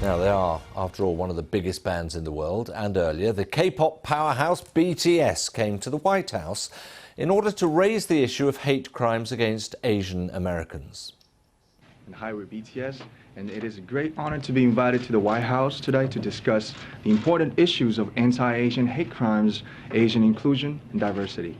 Now, they are, after all, one of the biggest bands in the world, and earlier, the K-pop powerhouse BTS came to the White House in order to raise the issue of hate crimes against Asian Americans. Hi, we're BTS, and it is a great honor to be invited to the White House today to discuss the important issues of anti-Asian hate crimes, Asian inclusion, and diversity.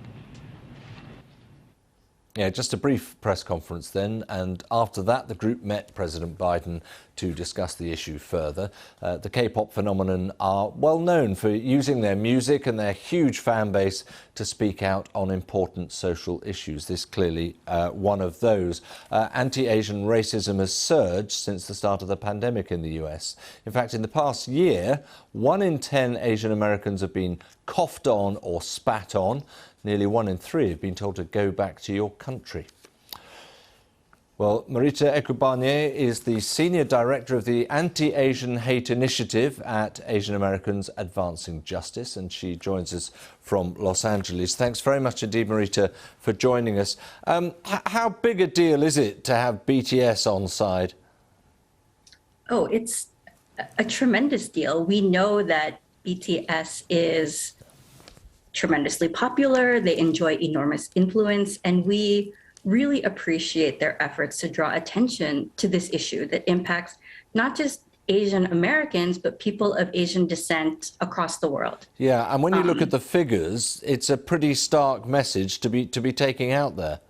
Yeah, just a brief press conference then, and after that the group met President Biden to discuss the issue further. The K-pop phenomenon are well known for using their music and their huge fan base to speak out on important social issues. This clearly one of those. Anti-Asian racism has surged since the start of the pandemic in the US. In fact, in the past year, 1 in 10 Asian Americans have been coughed on or spat on. Nearly 1 in 3 have been told to go back to your country. Well, Marita Etcubañez is the Senior Director of the Anti-Asian Hate Initiative at Asian Americans Advancing Justice, and she joins us from Los Angeles. Thanks very much indeed, Marita, for joining us. How big a deal is it to have BTS on side? Oh, it's a tremendous deal. We know that BTS is tremendously popular, they enjoy enormous influence, and we really appreciate their efforts to draw attention to this issue that impacts not just Asian Americans, but people of Asian descent across the world. Yeah, and when you look at the figures, it's a pretty stark message to be taking out there.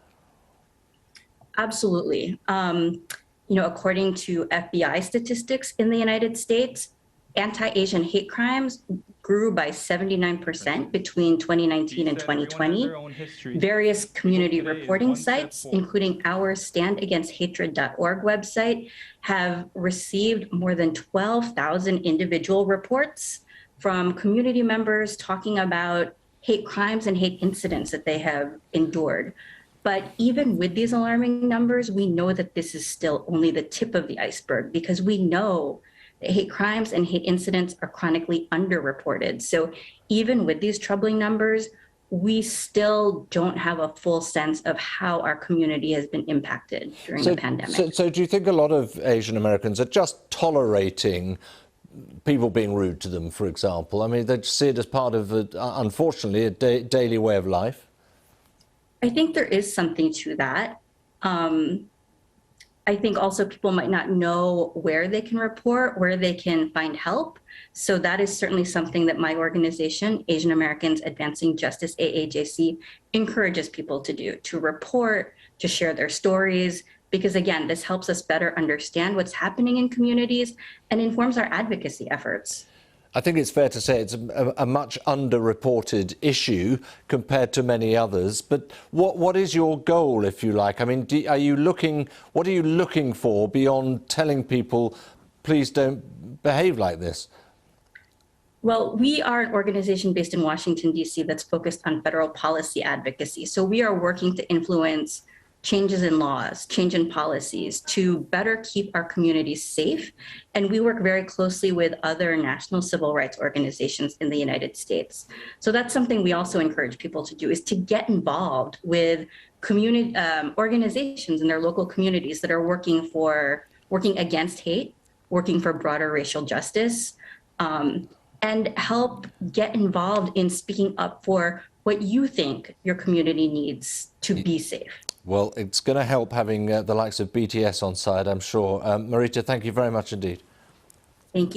Absolutely. According to FBI statistics in the United States, anti-Asian hate crimes grew by 79% between 2019 and 2020. Various community reporting sites, including our standagainsthatred.org website, have received more than 12,000 individual reports from community members talking about hate crimes and hate incidents that they have endured. But even with these alarming numbers, we know that this is still only the tip of the iceberg, because we know that hate crimes and hate incidents are chronically underreported. So even with these troubling numbers, we still don't have a full sense of how our community has been impacted during the pandemic. So do you think a lot of Asian Americans are just tolerating people being rude to them, for example? I mean, they see it as part of, unfortunately, a daily way of life? I think there is something to that. I think also people might not know where they can report, where they can find help. So that is certainly something that my organization, Asian Americans Advancing Justice, AAJC, encourages people to do, to report, to share their stories, because again, this helps us better understand what's happening in communities and informs our advocacy efforts. I think it's fair to say it's a much underreported issue compared to many others. But what is your goal, if you like? I mean, what are you looking for beyond telling people, please don't behave like this? Well, we are an organization based in Washington, D.C. that's focused on federal policy advocacy. So we are working to influence changes in laws, change in policies to better keep our communities safe. And we work very closely with other national civil rights organizations in the United States. So that's something we also encourage people to do, is to get involved with community organizations in their local communities that are working against hate, working for broader racial justice, and help get involved in speaking up for what you think your community needs to be safe. Well, it's going to help having the likes of BTS on side, I'm sure. Marita, thank you very much indeed. Thank you.